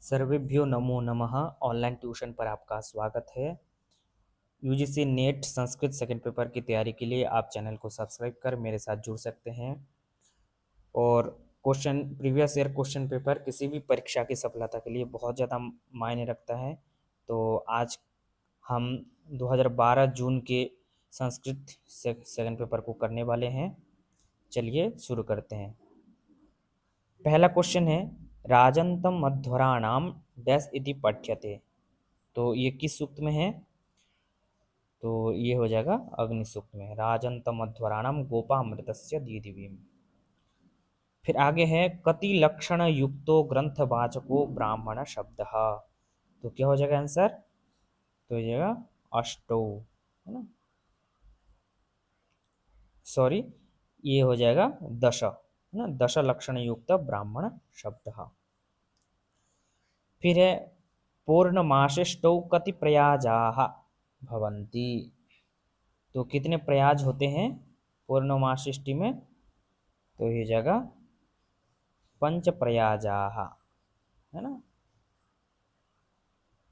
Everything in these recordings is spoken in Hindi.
सर्वेभ्यो नमो नमः। ऑनलाइन ट्यूशन पर आपका स्वागत है। UGC net Sanskrit second paper की तैयारी के लिए आप चैनल को सब्सक्राइब कर मेरे साथ जुड़ सकते हैं। और question previous year question paper किसी भी परीक्षा की सफलता के लिए बहुत ज़्यादा मायने रखता है। तो आज हम 2012 जून के संस्कृत सेकंड पेपर को करने वाले हैं। चलिए शुरू करते हैं। पहला क्वेश्चन है, राजन्तं मध्वराणाम डैश इति पठ्यते। तो ये किस सूक्त में है? तो ये हो जाएगा अग्नि सूक्त में, राजन्तं मध्वराणाम गोपामृतस्य दीदिवीम। फिर आगे है, कति लक्षण युक्तो ग्रंथवाचको ब्राह्मण शब्द। तो क्या हो जाएगा आंसर? तो हो जाएगा अष्टौ, है ना, सॉरी, ये हो जाएगा दश, है ना, दश लक्षण युक्त ब्राह्मण शब्द। फिर है, पूर्णमासेष्टौ कति प्रयाजाः भवन्ति। तो कितने प्रयाज होते हैं पूर्णमासिष्टि में? तो ये जगह पंच प्रयाजाः, है ना।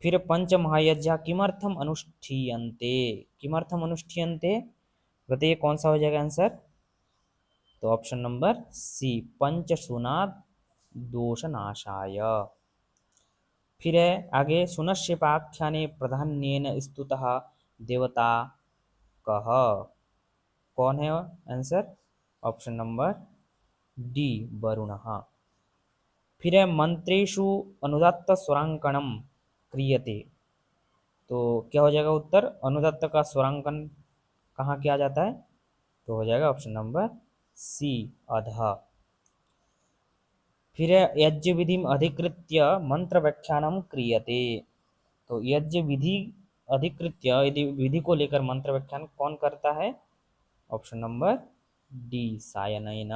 फिर पंच महायज्ञा किमर्थम अनुष्ठीयन्ते। किमर्थम अनुष्ठीयन्ते, बताइए कौन सा हो जाएगा आंसर? तो ऑप्शन नंबर सी, पंचसूनाद दोषनाशाय। फिर है आगे, सुनश्यपाख्याने प्राधान्येन स्तुतः देवता कः। कौन है आंसर? ऑप्शन नंबर डी, वरुणः। फिर है, मंत्रेषु अनुदात्त स्वरांकनम क्रियते। तो क्या हो जाएगा उत्तर? अनुदात्त का स्वरांकन कहाँ किया जाता है? तो हो जाएगा ऑप्शन नंबर सी, अधः। फिर है, यज्ञ विधि अधिकृत्य मंत्र व्याख्यानम क्रियते। तो यज्ञ विधि अधिकृत्य, यदि विधि को लेकर मंत्र व्याख्यान कौन करता है? ऑप्शन नंबर डी, सायनेन।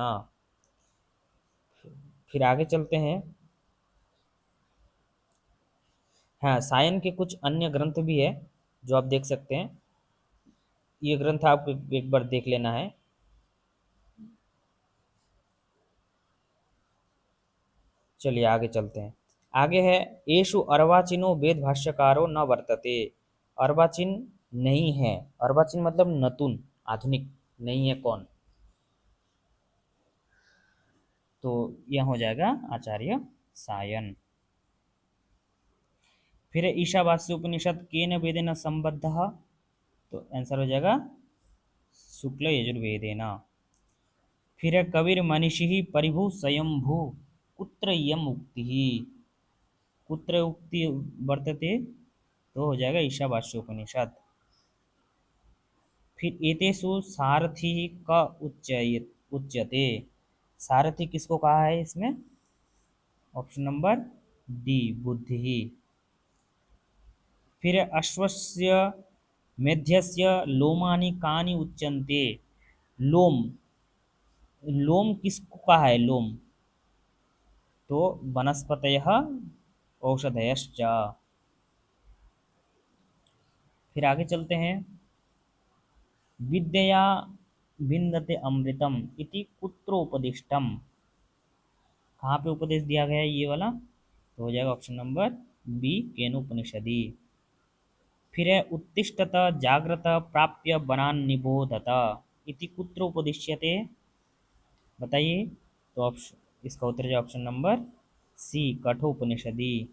फिर आगे चलते हैं। हाँ, सायन के कुछ अन्य ग्रंथ भी है जो आप देख सकते हैं। ये ग्रंथ आपको एक बार देख लेना है। चलिए आगे चलते हैं। आगे है, एषु अर्वाचीनो वेद भाष्यकारो न वर्तते। अर्वाचीन नहीं है, अर्वाचीन मतलब नतुन, आधुनिक नहीं है कौन? तो यह हो जाएगा आचार्य सायन। फिर ईशावास्य उपनिषद केन वेदेन संबद्ध। तो आंसर हो जाएगा शुक्ल यजुर्वेदेन। फिर है, कविर मनीषि परिभु स्वयंभू कुत्र इयम उक्ति। कुत्र उक्ति वर्तते, तो हो जाएगा ईशावास्योपनिषद। फिर एतेषु सारथी का उच्यते। सारथी किसको कहा है इसमें? ऑप्शन नंबर डी, बुद्धि। फिर अश्वस्य मेध्यस्य लोमानि कानि उच्यन्ते। लोम, लोम किसको कहा है? लोम तो वनस्पतयः औषधयश्च। फिर आगे चलते हैं। विद्यया विन्दते अमृतम इति कुत्रोपदिष्टम। कहाँ पे उपदेश दिया गया है ये वाला? तो हो जाएगा ऑप्शन नंबर बी, केनोपनिषदि। फिर है, उत्तिष्ठत जाग्रत प्राप्य वनान् निबोधत इति कुत्र उपदिश्यते। बताइए। तो ऑप्शन, इसका उत्तर है ऑप्शन नंबर सी, कठोपनिषदि।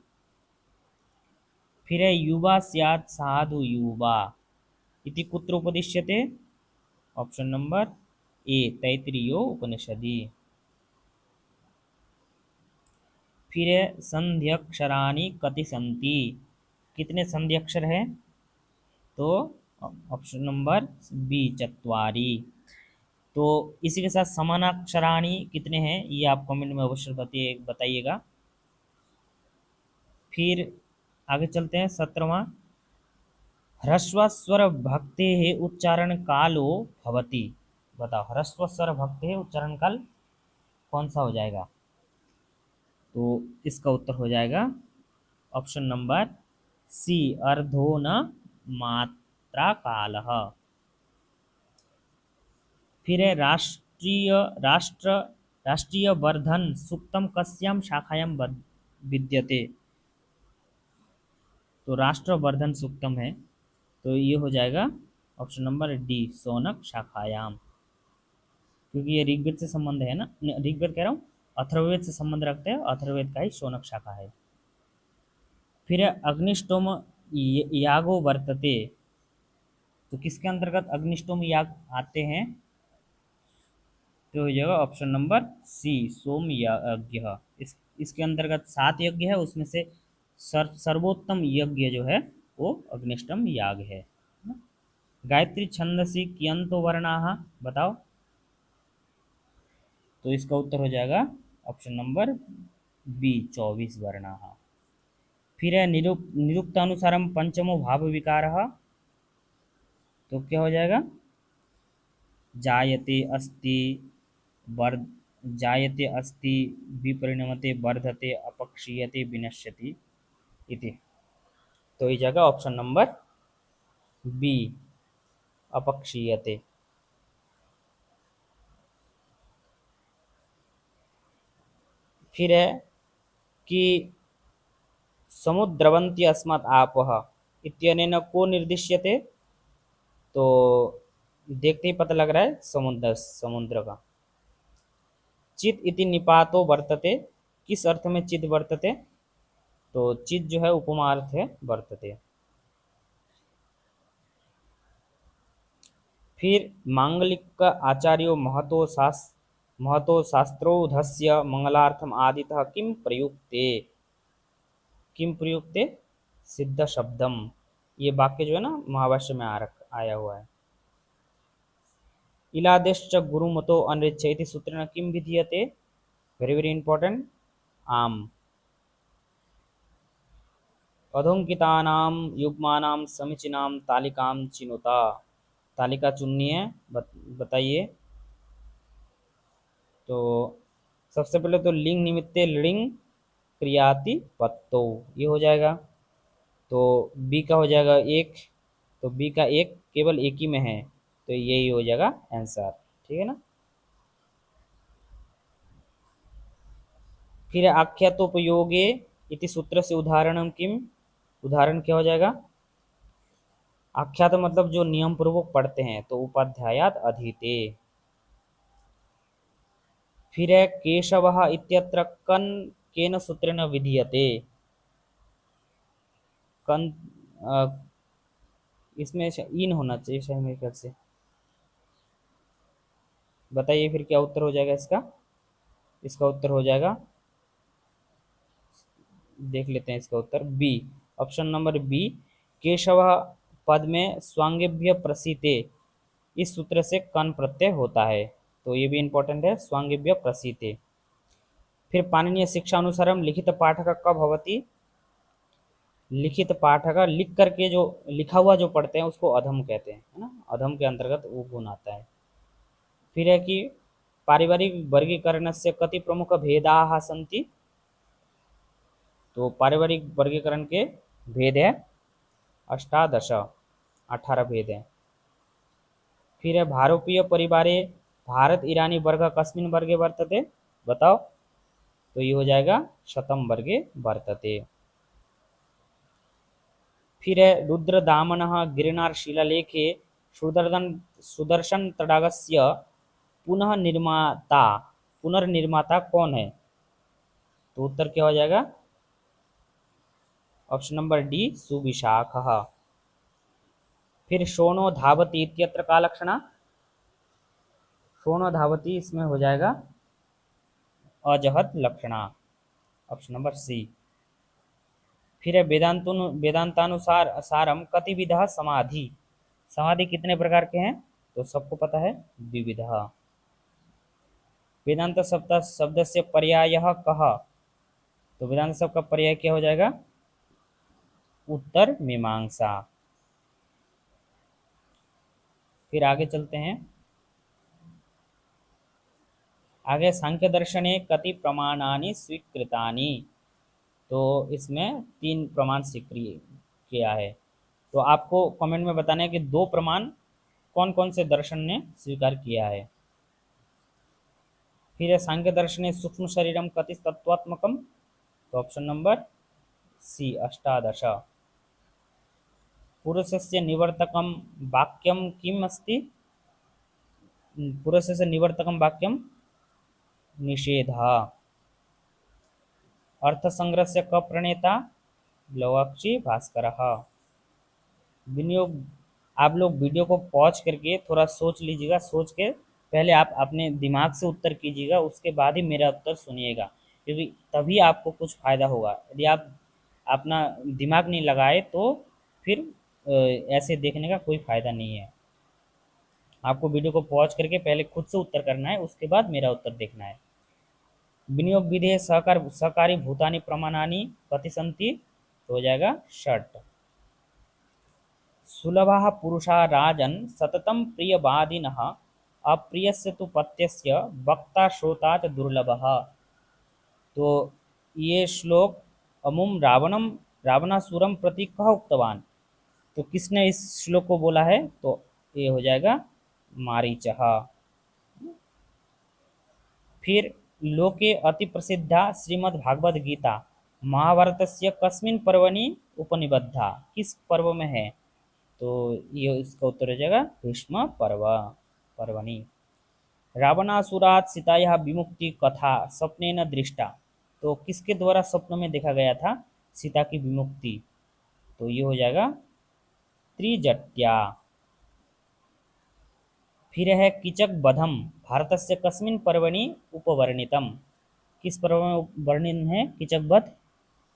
फिर है, युवा स्यात् साधु युवा इति कुत्र उपदिश्यते। Option number A, तैत्तिरीयो उपनिषदि। फिर है, संध्यक्षराणि कति सन्ति। कितने संधि अक्षर है? तो ऑप्शन नंबर बी, चत्वारि। तो इसी के साथ समानाक्षराणि कितने हैं ये आप कमेंट में अवश्य बताइएगा। फिर आगे चलते हैं, 17वां। ह्रस्व स्वर भक्ते उच्चारण कालो भवति। बताओ, ह्रस्व स्वर भक्ते उच्चारण काल कौन सा हो जाएगा? तो इसका उत्तर हो जाएगा ऑप्शन नंबर सी, अर्धो न मात्रा काल। फिर है, राष्ट्रीय वर्धन सूक्तम कस्याम शाखायाम विद्यते। तो राष्ट्रवर्धन सूक्तम है, तो ये हो जाएगा ऑप्शन नंबर डी, शौनक शाखायाम, क्योंकि ये ऋग्वेद से संबंध है ना, ऋग्वेद कह रहा हूँ, अथर्ववेद से संबंध रखते हैं, अथर्ववेद का ही शौनक शाखा है। फिर है अग्निष्टोम यागो वर्तते, तो किसके अंतर्गत अग्निष्टोम याग आते हैं, तो हो जाएगा ऑप्शन नंबर सी, सोम यज्ञ। इसके अंतर्गत 7 यज्ञ है, उसमें से सर्वोत्तम यज्ञ जो है वो अग्निष्टम याग है ना? गायत्री छंदसी कियंतो वर्णाः, बताओ। तो इसका उत्तर हो जाएगा ऑप्शन नंबर बी, 24 वर्णाः। फिर है निरुक्तानुसारम पंचमो भाव विकारः, तो क्या हो जाएगा, जायते अस्ति वर्ध जायते अस्ति विपरिणमते वर्धते अपक्षीयते विनश्यति इति, तो ये जगह ऑप्शन नंबर बी, अपक्षीयते। फिर है कि समुद्रवन्ति अस्मात् आपः इत्यनेन को निर्दिश्यते, तो देखते ही पता लग रहा है समुद्र, समुद्र का। चित इति निपातो वर्तते, किस अर्थ में चित वर्तते, तो चित जो है उपमा अर्थ है वर्तते। फिर मांगलिक आचार्यो महतो शास्त्रोधस्य मंगलार्थम आदितः किम प्रयुक्ते सिद्ध शब्दम, ये वाक्य जो है ना महाभाष्य में आया हुआ है। इलादेश्च गुरुमतो अनृच्छ इति सूत्रेण किम विधीयते, वेरी वेरी इंपॉर्टेंट, आम अधोंकितानां युग्मानां समीचीनां तालिकां चिनुता, तालिका चुननी है, बताइए। तो सबसे पहले तो लिंग निमित्ते लिंग क्रियाति पत्तो, ये हो जाएगा। तो बी का हो जाएगा एक, तो बी का एक केवल एक ही में है, तो यही हो जाएगा आंसर, ठीक है ना। फिर आख्यातोपयोगे इति सूत्र से उदाहरणम किम, उदाहरण क्या हो जाएगा, आख्यात मतलब जो नियम पूर्वक पढ़ते हैं, तो उपाध्यायात अधीते। फिर है केशवः इत्यत्र कन केन सूत्रेण विधीयते, कन इसमें इन होना चाहिए शायद मेरे ख्याल से, बताइए फिर क्या उत्तर हो जाएगा इसका। इसका उत्तर हो जाएगा, देख लेते हैं इसका उत्तर, B, option number B, Keshav पद में स्वांगेभ्य प्रसीते, इस सूत्र से कन प्रत्यय होता है, तो ये भी इंपॉर्टेंट है, स्वांगेभ्य प्रसीते। फिर पाणिनीय शिक्षा अनुसारम लिखित पाठक कब भवति, लिखित पाठक लिख करके जो लिखा हुआ जो पढ़ते हैं उसको अधम कहते हैं, है ना, अधम के अंतर्गत वो गुण आता है। फिर है कि पारिवारिक वर्गीकरण से कति प्रमुख भेदाः सन्ति, तो पारिवारिक वर्गीकरण के भेद है अष्टादश, 18 भेद है। फिर है भारतीय परिवारे भारत ईरानी वर्ग कस्मिन् वर्गे वर्तते, बताओ, तो ये हो जाएगा शतम वर्गे वर्तते। फिर है रुद्रदामनः गिरिनार शिलालेखे सुदर्शन तडागस्य पुनः निर्माता, पुनर्निर्माता कौन है, तो उत्तर क्या हो जाएगा, ऑप्शन नंबर डी, सुविशाखः। फिर शोणो धावति इत्यत्र का लक्षणा, शोणो धावति इसमें हो जाएगा अजहत लक्षणा, ऑप्शन नंबर सी। फिर है वेदांतानुसार सारम कतिविधा समाधि, समाधि कितने प्रकार के हैं, तो सबको पता है द्विविधा। वेदांत शब्द से पर्यायः कः, तो वेदांत शब्द का पर्याय क्या हो जाएगा, उत्तर मीमांसा। फिर आगे चलते हैं, आगे सांख्य दर्शने कति प्रमाणानि स्वीकृतानि, तो इसमें 3 प्रमाण स्वीकृत किया है, तो आपको कमेंट में बताना है कि 2 प्रमाण कौन कौन से दर्शन ने स्वीकार किया है। फिर है सांख्य दर्शने सूक्ष्म शरीरम कति तत्वात्मकम, तो ऑप्शन नंबर सी, अष्टादश। पुरुषस्य निवर्तकं वाक्यं किम् अस्ति? पुरुषस्य निवर्तकं वाक्यं निषेधः। अर्थसंग्रहस्य क प्रणेता? लवाक्षी भास्करः। विनियोग, आप लोग वीडियो को पॉज करके थोड़ा सोच लीजिएगा, सोच के पहले आप अपने दिमाग से उत्तर कीजिएगा, उसके बाद ही मेरा उत्तर सुनिएगा, क्योंकि तभी आपको कुछ फायदा होगा। यदि आप अपना दिमाग नहीं लगाए तो फिर ऐसे देखने का कोई फायदा नहीं है। आपको वीडियो को पॉज करके पहले खुद से उत्तर करना है, उसके बाद मेरा उत्तर देखना है। विनियोग विधेय सहकारी भूतानि प्रमाणानि कति सन्ति? तो हो जाएगा षट। सुलभः पुरुषा राजन् सततं प्रियवादिनः अप्रियस्य तु पत्यस्य वक्ता श्रोता च दुर्लभः। तो ये श्लोक अमुम रावणासुरम प्रति कह उक्तवान? तो किसने इस श्लोक को बोला है? तो ये हो जाएगा मारीचः। फिर लोके अति प्रसिद्धा श्रीमद्भागवत गीता महाभारतस्य कस्मिन् पर्वणि उपनिबद्धा? किस पर्व में है? तो ये इसका उत्तर हो जाएगा भीष्म पर्वणि। रावणासुरात् सीतायाः विमुक्ति कथा स्वप्नेन दृष्टा? तो किसके द्वारा स्वप्न में देखा गया था सीता की विमुक्ति? तो ये हो जाएगा त्रिजट्या। फिर है कीचक बधम भारतस्य कस्मिन् पर्वणि उपवर्णितम? किस पर्व में वर्णित है कीचक वध?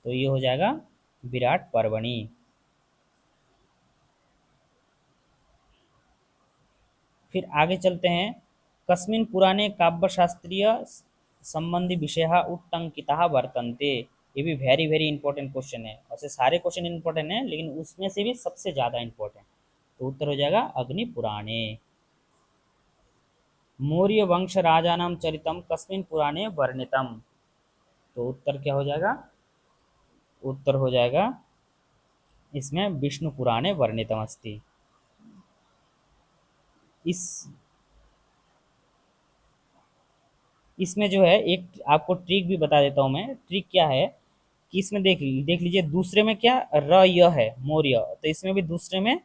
तो ये हो जाएगा विराट पर्वणि। फिर आगे चलते हैं। कस्मिन् पुराणे काव्यशास्त्रीय संबंधी विषय उट्टंकिता वर्तन्ते? ये भी वेरी वेरी इंपॉर्टेंट क्वेश्चन है। वैसे सारे क्वेश्चन इंपॉर्टेंट हैं, लेकिन उसमें से भी सबसे ज्यादा इंपॉर्टेंट। तो उत्तर हो जाएगा अग्नि पुराणे। मौर्य वंश राजानां चरितम कस्मिन् पुराणे वर्णितम? तो उत्तर क्या हो जाएगा? उत्तर हो जाएगा इसमें विष्णु पुराणे वर्णितम अस्ति। इस इसमें जो है एक आपको ट्रिक भी बता देता हूँ मैं। ट्रिक क्या है कि इसमें देख लीजिए, दूसरे में क्या र य है मौर्य, तो इसमें भी दूसरे में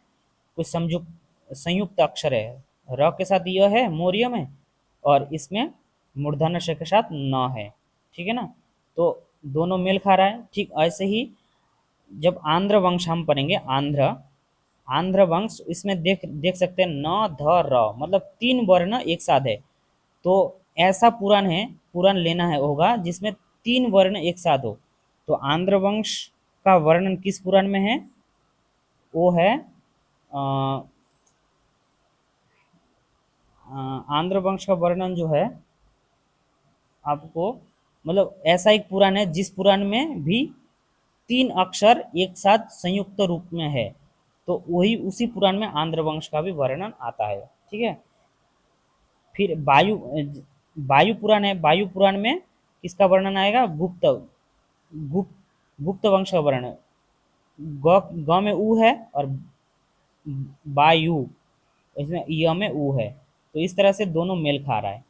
कुछ संयुक्त अक्षर है। र के साथ य है मौर्य में, और इसमें मूर्धन्य ष के साथ न है। ठीक है ना? तो दोनों मेल खा रहा है। ठीक ऐसे ही जब आंध्र वंश हम पढ़ेंगे, आंध्र वंश, इसमें देख देख सकते हैं न ध र, मतलब तीन वर्ण एक साथ है। तो ऐसा पुराण है, पुराण लेना है होगा जिसमें तीन वर्ण एक साथ हो। तो आंध्र वंश का वर्णन किस पुराण में है? वो है आंध्र वंश का वर्णन जो है आपको, मतलब ऐसा एक पुराण है जिस पुराण में भी तीन अक्षर एक साथ संयुक्त रूप में है। तो वही उसी पुराण में आंध्र वंश का भी वर्णन आता है। ठीक है? फिर वायु पुराण है। वायु पुराण में किसका वर्णन आएगा? गुप्त गुप्त वंश का वर्णन। ग में उ है, और वायु, इसमें य में उ है। तो इस तरह से दोनों मेल खा रहा है।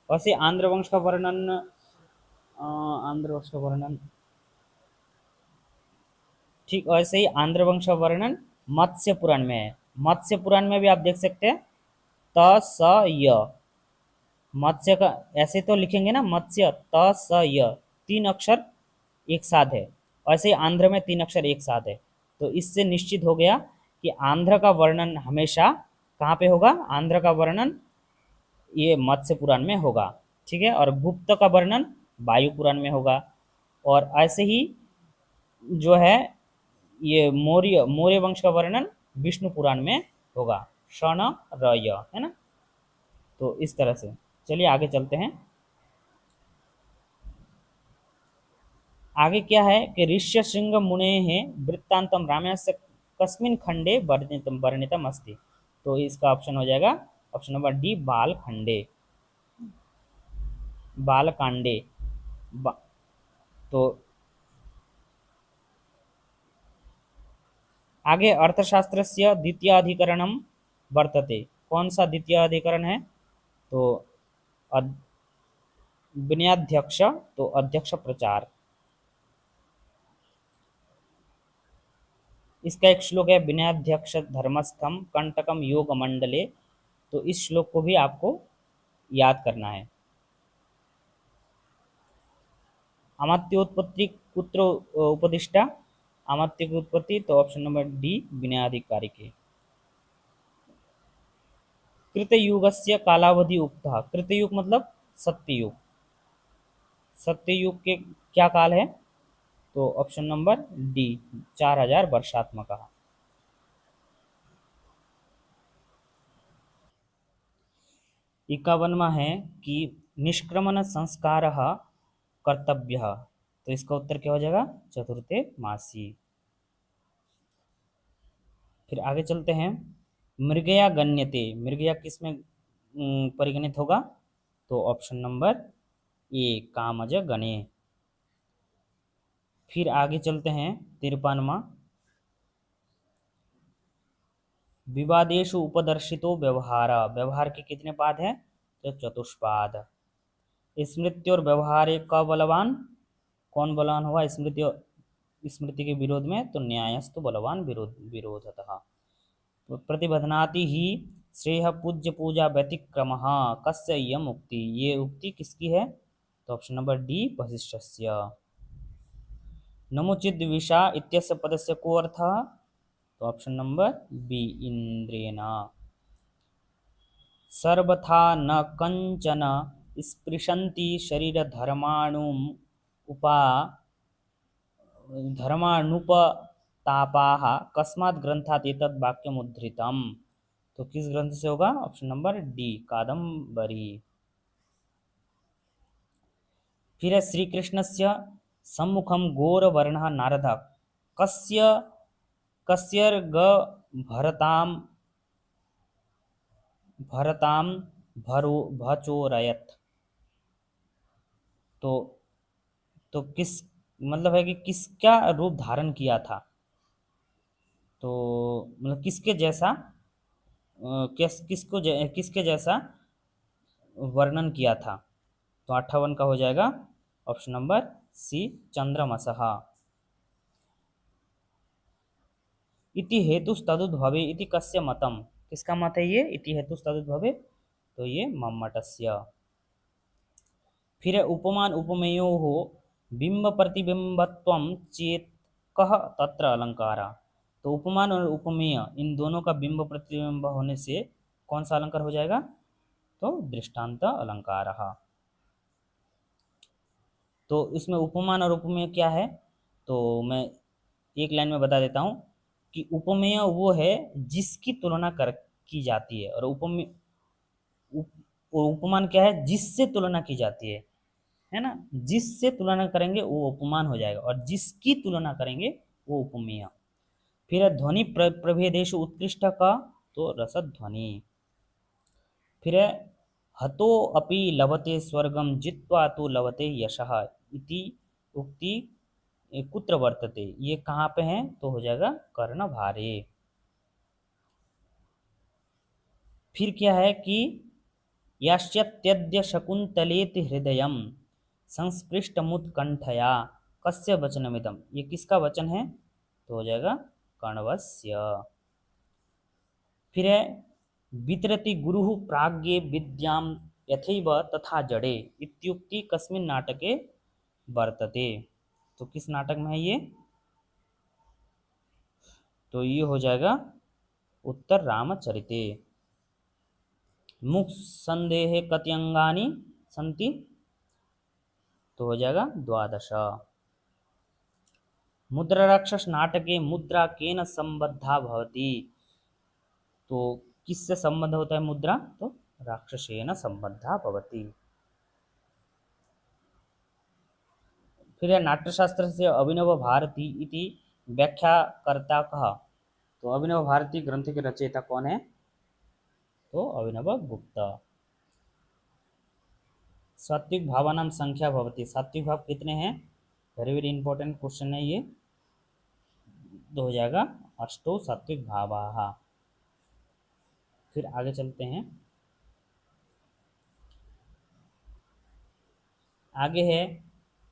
वैसे आंध्र वंश का वर्णन, आंध्र वंश का वर्णन, ठीक वैसे ही आंध्र वंश का वर्णन मत्स्य पुराण में है। मत्स्य पुराण में भी आप देख सकते हैं त स य, मत्स्य का ऐसे तो लिखेंगे ना, मत्स्य त स य, तीन अक्षर एक साथ है। वैसे ही आंध्र में तीन अक्षर एक साथ है। तो इससे निश्चित हो गया कि आंध्र का वर्णन हमेशा कहाँ पे होगा? आंध्र का वर्णन ये मत्स्य पुराण में होगा। ठीक है? और गुप्त का वर्णन वायु पुराण में होगा। और ऐसे ही जो है ये मौर्य मौर्य वंश का वर्णन विष्णु पुराण में होगा। शन र य, है ना? तो इस तरह से चलिए आगे चलते हैं। आगे क्या है कि ऋष्य शृंग मुने वृत्तांतम रामायणस्य कस्मिन् खंडे वर्णितम अस्ति? तो इसका ऑप्शन हो जाएगा ऑप्शन नंबर डी, बालखंडे, बालकांडे। बा, तो आगे अर्थशास्त्रस्य द्वितीय अधिकरणम वर्तते। कौन सा द्वितीय अधिकरण है? तो विनयाध्यक्ष, तो अध्यक्ष प्रचार। इसका एक श्लोक है, विनयाध्यक्ष धर्मस्थम कंटकम योग मंडले। तो इस श्लोक को भी आपको याद करना है। अमात्योत्पत्ति कुत्र उपदिष्टा, अमात्य की उत्पत्ति, तो ऑप्शन नंबर डी विनयाधिकारी के। कृतयुगस्य कालावधि उक्तः, कृतयुग मतलब सत्ययुग, सत्ययुग के क्या काल है, तो ऑप्शन नंबर डी 4000 वर्षात्मक। 51वां है कि निष्क्रमण संस्कार कर्तव्य, तो इसका उत्तर क्या हो जाएगा, चतुर्थे मासी। फिर आगे चलते हैं, मृगया गण्यते, मृगया किस में परिगणित होगा, तो ऑप्शन नंबर ए कामज गणे। फिर आगे चलते हैं, 53वां, विवादेशु उपदर्शितो व्यवहार, व्यवहार के कितने पाद हैं, तो चतुष्पाद। स्मृति और व्यवहार का बलवान, कौन बलवान हुआ, स्मृति, स्मृति के विरोध में, तो न्यायस्तु बलवान विरोधतः। तो प्रतिबध्नाति ही श्रेय पूज्य पूजा व्यतिक्रम कस्य इयम् उक्ति, ये उक्ति किसकी है, तो ऑप्शन नंबर डी वशिष्ठस्य। नमुचित विषा इत्यस्य पदस्य को अर्थः, तो ऑप्शन नंबर बी इंद्रेण। सर्वथा न कंचन स्पृशन्ति शरीरधर्माणुम् उपा धर्मानुपतापाः कस्मात् ग्रंथात् एतद् वाक्यम् उद्धृतम्, तो किस ग्रंथ से होगा, ऑप्शन नंबर डी कादम्बरी। फिर श्री कृष्णस्य सम्मुखं घोरवर्णः नारदः कस्य कस्यर्ग भरताम भरताम भरो भचोरयत, तो किस मतलब है कि किसका रूप धारण किया था, तो मतलब किसके जैसा, किसके जैसा वर्णन किया था, तो 58 का हो जाएगा ऑप्शन नंबर सी चंद्रमसः। इति हेतुस्तदुद्भवे इति कस्य मतम, किसका मत है ये, इति हेतुस्तदुद्भवे, तो ये मम्मटस्य। फिर उपमान उपमेयो हो बिंब प्रतिबिंबत्वम चेत कह तत्र अलंकार, तो उपमान और उपमेय इन दोनों का बिंब प्रतिबिंब होने से कौन सा अलंकार हो जाएगा, तो दृष्टांत अलंकार। तो इसमें उपमान और उपमेय क्या है, तो मैं एक लाइन में बता देता हूँ कि उपमेय वो है जिसकी तुलना कर की जाती है, और उपमेय और उपमान क्या है, जिससे तुलना की जाती है ना, जिससे तुलना करेंगे वो उपमान हो जाएगा, और जिसकी तुलना करेंगे वो उपमेय। फिर है ध्वनि प्रभेदेशु उत्कृष्ट का, तो रसध्वनि। फिर है हतो अपि लभते स्वर्गम जित्वा तो लभते यशः इति उक्ति कुत्र वर्तते, ये कहाँ पे है, तो हो जाएगा कर्णभारे। फिर क्या है कि याश्चत्यद्य शकुंतलेति हृदयम संस्पृष्टमुत्कंठया कस्य वचनमिदम, ये किसका वचन है, तो हो जाएगा कण्वस्य। फिर है वितरति गुरुः प्राज्ञे विद्याम यथैव तथा जड़े इत्युक्ति कस्मिन् नाटके वर्तते, तो किस नाटक में है ये, तो ये हो जाएगा उत्तर रामचरिते। मुख संदेहे कति अंगानि संति, तो हो जाएगा 12। मुद्रा राक्षस नाटके मुद्रा केन संबद्धा भवति, तो किससे संबंध होता है मुद्रा, तो राक्षसेन संबद्धा भवति। फिर है नाट्यशास्त्र से अभिनव भारती इति व्याख्याकर्ता कहा, तो अभिनव भारती ग्रंथ के रचयिता कौन है, तो अभिनव गुप्त। सात्विक भावानां संख्या भवति, सात्विक भाव कितने हैं, वेरी वेरी इंपॉर्टेंट क्वेश्चन है ये, तो हो जाएगा अष्टो सात्विक भावाः। फिर आगे चलते हैं, आगे है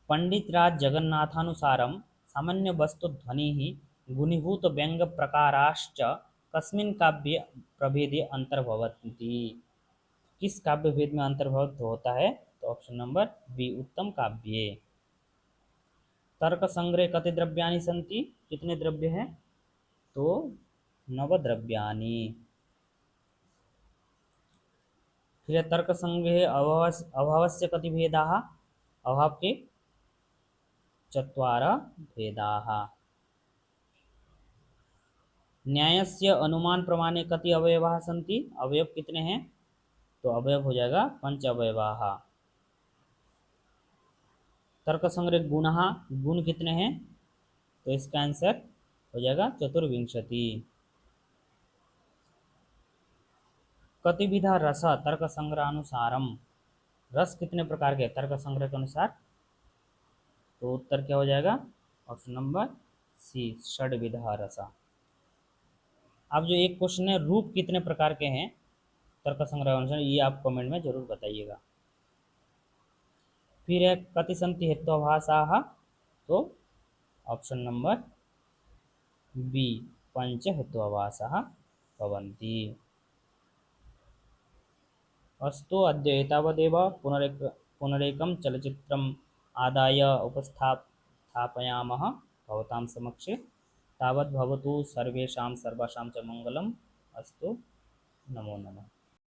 पंडित राज जगन्नाथानुसारम सामान्य वस्तु ध्वनि ही गुणीभूत व्यंग प्रकाराश्च कस्मिन् काव्ये प्रभेदे अंतर्भवन्ति। किस काव्य भेद में अंतर्भुक्त होता है? तो ऑप्शन नंबर बी, उत्तम काव्ये। तर्क संग्रहे कति द्रव्याणि सन्ति? कितने द्रव्य हैं? तो नवद्रव्याणि। फिर तर्क संग्रहे अभावस्य कति भेदाः? अभाव के चत्वारः भेदाः। न्यायस्य अनुमान प्रमाणे कति अवयवाः सन्ति? अवयव कितने हैं? तो अवयव हो जाएगा पंच अवयवाः। तर्क संग्रह गुणः, गुण कितने हैं? तो इसका आंसर हो जाएगा चतुर्विंशति। कतिविधा रस तर्क संग्रह अनुसारम? रस कितने प्रकार के तर्क संग्रह के अनुसार? तो उत्तर क्या हो जाएगा? ऑप्शन नंबर सी, षड्विधा रसा। अब जो एक क्वेश्चन है, रूप कितने प्रकार के हैं तर्क संग्रह अनुसार, ये आप कमेंट में जरूर बताइएगा। फिर है कति सन्ति हेत्वाभासाः? तो ऑप्शन नंबर बी, पंच हेत्वाभासाः भवन्ति। अस्तु, अद्य एतावदेव। पुनरेकं चलचित्रम् आदाय उपस्थापयामः भवतां समक्षे। तावत् भवतु सर्वेषां सर्वासां च मङ्गलम् अस्तु। नमो नमः।